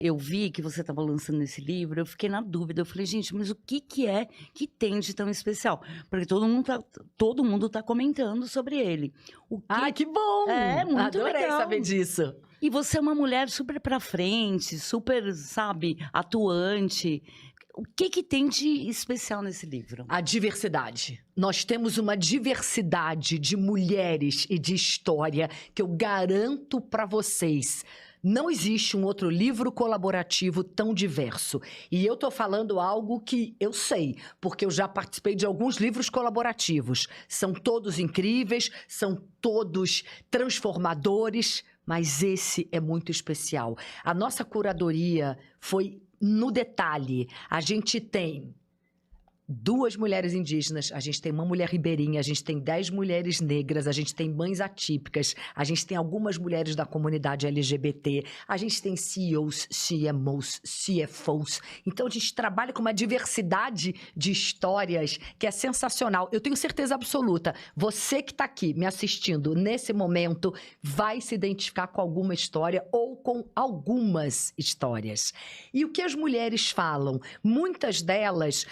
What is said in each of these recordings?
Eu vi que você estava lançando esse livro, eu fiquei na dúvida, eu falei: "Gente, mas o que que é que tem de tão especial?" Porque todo mundo tá comentando sobre ele. O que Ah, que bom! É, muito Adorei legal. saber disso. E você é uma mulher super pra frente, super, sabe, atuante. O que que tem de especial nesse livro? A diversidade. Nós temos uma diversidade de mulheres e de história que eu garanto para vocês. Não existe um outro livro colaborativo tão diverso. E eu tô falando algo que eu sei, porque eu já participei de alguns livros colaborativos. São todos incríveis, são todos transformadores, mas esse é muito especial. A nossa curadoria foi no detalhe. A gente tem 2 mulheres indígenas, a gente tem uma mulher ribeirinha, a gente tem 10 mulheres negras, a gente tem mães atípicas, a gente tem algumas mulheres da comunidade LGBT, a gente tem CEOs, CMOs, CFOs. Então, a gente trabalha com uma diversidade de histórias que é sensacional. Eu tenho certeza absoluta, você que está aqui me assistindo nesse momento vai se identificar com alguma história ou com algumas histórias. E o que as mulheres falam? Muitas delas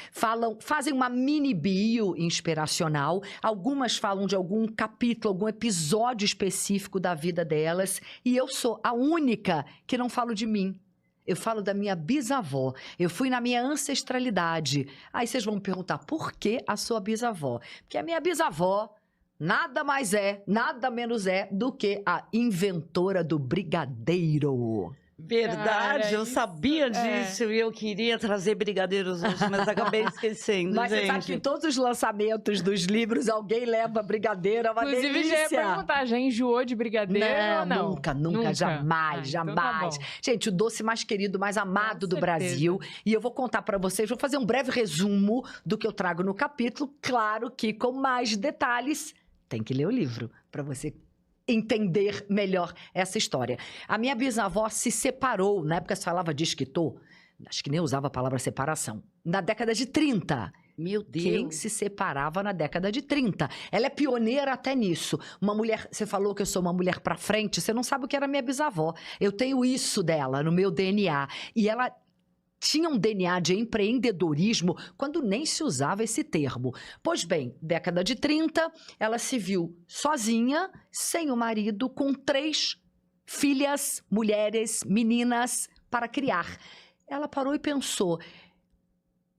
fazem uma mini bio inspiracional, algumas falam de algum capítulo, algum episódio específico da vida delas, e eu sou a única que não falo de mim. Eu falo da minha bisavó, eu fui na minha ancestralidade. Aí vocês vão me perguntar, por que a sua bisavó? Porque a minha bisavó nada mais é, nada menos é do que a inventora do brigadeiro. Verdade, Cara, eu isso sabia disso e eu queria trazer brigadeiros hoje, mas acabei esquecendo, Mas você sabe gente. que em todos os lançamentos dos livros alguém leva brigadeiro, é uma Inclusive, já ia delícia. perguntar, já enjoou de brigadeiro ou não? Nunca, jamais, então tá jamais. bom. Gente, o doce mais querido, mais amado do certeza. Brasil. E eu vou contar pra vocês, vou fazer um breve resumo do que eu trago no capítulo. Claro que com mais detalhes, tem que ler o livro pra você entender melhor essa história. A minha bisavó se separou, na época se falava de esquitor, acho que nem usava a palavra separação, na década de 30. Meu Deus. Quem se separava na década de 30. Ela é pioneira até nisso. Uma mulher, você falou que eu sou uma mulher pra frente, você não sabe o que era minha bisavó. Eu tenho isso dela no meu DNA. E ela tinha um DNA de empreendedorismo quando nem se usava esse termo. Pois bem, década de 30, ela se viu sozinha, sem o marido, com 3 filhas, mulheres, meninas para criar. Ela parou e pensou,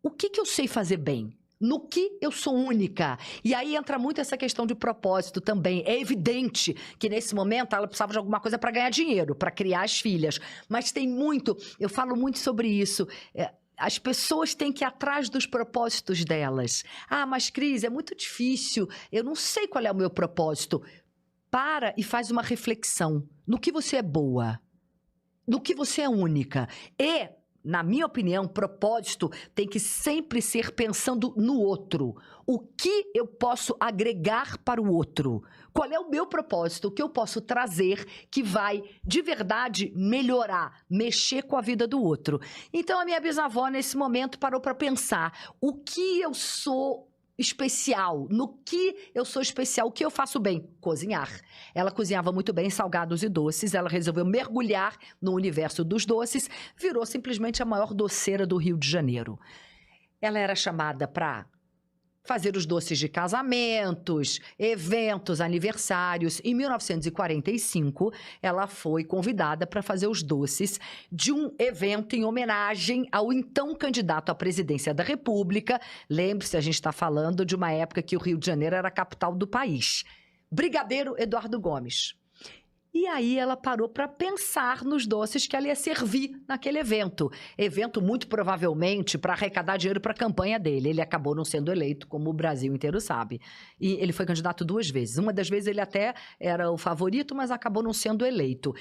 o que eu sei fazer bem? No que eu sou única? E aí entra muito essa questão de propósito também. É evidente que nesse momento ela precisava de alguma coisa para ganhar dinheiro, para criar as filhas. Mas tem muito, eu falo muito sobre isso. As pessoas têm que ir atrás dos propósitos delas. Ah, mas Cris, é muito difícil. Eu não sei qual é o meu propósito. Para e faz uma reflexão. No que você é boa? No que você é única? E na minha opinião, propósito tem que sempre ser pensando no outro. O que eu posso agregar para o outro? Qual é o meu propósito? O que eu posso trazer que vai, de verdade, melhorar, mexer com a vida do outro? Então, a minha bisavó, nesse momento, parou para pensar o que eu sou especial, no que eu sou especial, o que eu faço bem? Cozinhar. Ela cozinhava muito bem salgados e doces, ela resolveu mergulhar no universo dos doces, virou simplesmente a maior doceira do Rio de Janeiro. Ela era chamada para fazer os doces de casamentos, eventos, aniversários. Em 1945, ela foi convidada para fazer os doces de um evento em homenagem ao então candidato à presidência da República. Lembre-se, a gente está falando de uma época que o Rio de Janeiro era a capital do país. Brigadeiro Eduardo Gomes. E aí ela parou para pensar nos doces que ela ia servir naquele evento. Evento muito provavelmente para arrecadar dinheiro para a campanha dele. Ele acabou não sendo eleito, como o Brasil inteiro sabe. E ele foi candidato 2 vezes. Uma das vezes ele até era o favorito, mas acabou não sendo eleito.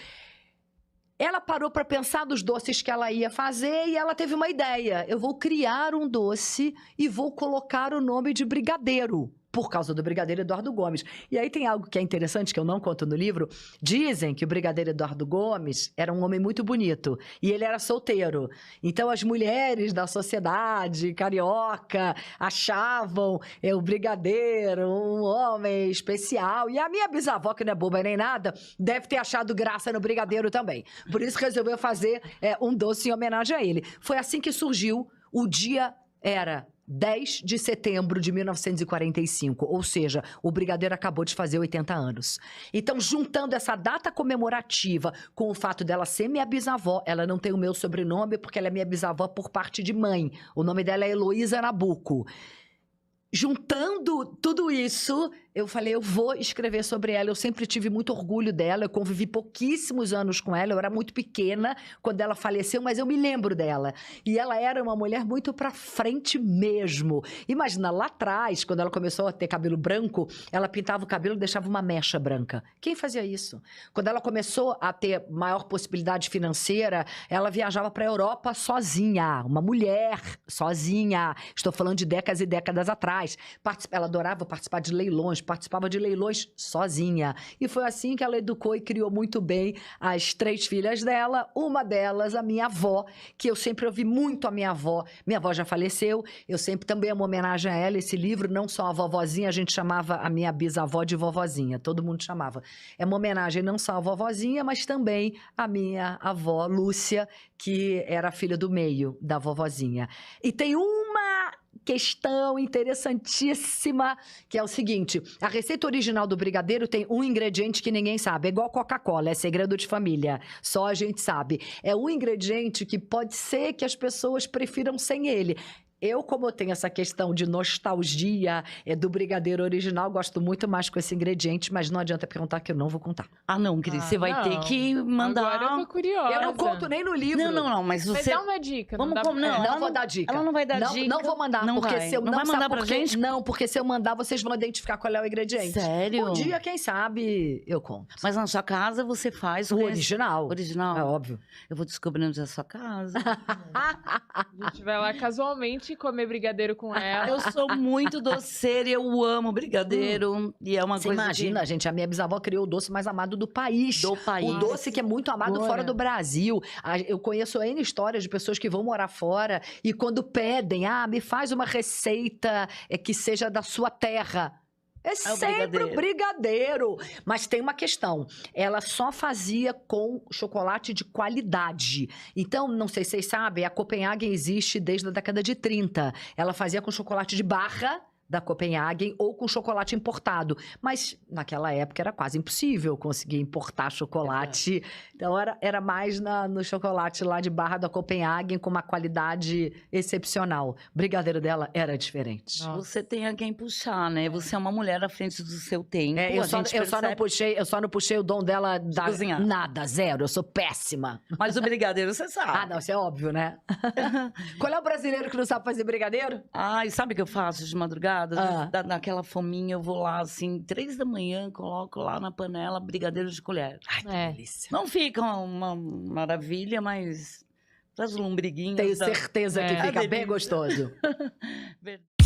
Ela parou para pensar nos doces que ela ia fazer e ela teve uma ideia. Eu vou criar um doce e vou colocar o nome de brigadeiro. por causa do Brigadeiro Eduardo Gomes. E aí tem algo que é interessante, que eu não conto no livro. Dizem que o Brigadeiro Eduardo Gomes era um homem muito bonito. E ele era solteiro. Então, as mulheres da sociedade carioca achavam o Brigadeiro um homem especial. E a minha bisavó, que não é boba nem nada, deve ter achado graça no Brigadeiro também. Por isso resolveu fazer um doce em homenagem a ele. Foi assim que surgiu. O dia era 10 de setembro de 1945, ou seja, o Brigadeiro acabou de fazer 80 anos. Então, juntando essa data comemorativa com o fato dela ser minha bisavó, ela não tem o meu sobrenome porque ela é minha bisavó por parte de mãe. O nome dela é Heloísa Nabuco. Juntando tudo isso, eu falei, eu vou escrever sobre ela. Eu sempre tive muito orgulho dela, eu convivi pouquíssimos anos com ela, eu era muito pequena quando ela faleceu, mas eu me lembro dela. E ela era uma mulher muito pra frente mesmo. Imagina, lá atrás, quando ela começou a ter cabelo branco, ela pintava o cabelo e deixava uma mecha branca. Quem fazia isso? Quando ela começou a ter maior possibilidade financeira, ela viajava pra Europa sozinha, uma mulher sozinha. Estou falando de décadas e décadas atrás. Ela adorava participar de leilões, participava de leilões sozinha. E foi assim que ela educou e criou muito bem as 3 filhas dela. Uma delas, a minha avó, que eu sempre ouvi muito a minha avó. Minha avó já faleceu, eu sempre também amo homenagem a ela. Esse livro, não só a vovozinha, a gente chamava a minha bisavó de vovozinha. Todo mundo chamava. É uma homenagem não só à vovozinha, mas também à minha avó, Lúcia, que era a filha do meio da vovozinha. E tem uma questão interessantíssima, que é o seguinte: a receita original do brigadeiro tem um ingrediente que ninguém sabe, é igual Coca-Cola, é segredo de família, só a gente sabe. É um ingrediente que pode ser que as pessoas prefiram sem ele. Eu, como eu tenho essa questão de nostalgia do brigadeiro original, gosto muito mais com esse ingrediente, mas não adianta perguntar que eu não vou contar. Ah, não, Cris, você vai ter que mandar... Agora eu tô curiosa. Eu não conto nem no livro. Não, mas Mas você... dá uma dica. Vamos dá... não vou dar dica. Ela não vai dar dica. Não vou mandar, não porque vai. se eu não vai mandar pra gente? Não, porque se eu mandar, vocês vão identificar qual é o ingrediente. Sério? Um dia, quem sabe, eu conto. Mas na sua casa você faz... O original. Original. É óbvio. Eu vou descobrindo da sua casa. A gente vai lá casualmente comer brigadeiro com ela. Eu sou muito doceira e eu amo brigadeiro. E é uma Você coisa imagina, gente, a minha bisavó criou o doce mais amado do país. Do país. O doce que é muito amado Agora. fora do Brasil. Eu conheço N histórias de pessoas que vão morar fora e quando pedem, me faz uma receita que seja da sua terra. É sempre o brigadeiro. Mas tem uma questão. Ela só fazia com chocolate de qualidade. Então, não sei se vocês sabem, a Copenhagen existe desde a década de 30. Ela fazia com chocolate de barra da Copenhagen ou com chocolate importado. Mas naquela época era quase impossível conseguir importar chocolate. Então era mais no chocolate lá de barra da Copenhagen com uma qualidade excepcional. O brigadeiro dela era diferente. Nossa. Você tem a quem puxar, né? Você é uma mulher à frente do seu tempo. Eu só não puxei o dom dela da cozinhar. nada, zero. Eu sou péssima. Mas o brigadeiro você sabe. Não, isso é óbvio, né? Qual é o brasileiro que não sabe fazer brigadeiro? E sabe o que eu faço de madrugada? Naquela fominha, eu vou lá, assim, 3 da manhã, coloco lá na panela brigadeiro de colher. Ai, que É. delícia. Não fica uma maravilha, mas traz lombriguinhos. Tenho certeza que É. fica bem delícia. gostoso. Verdade.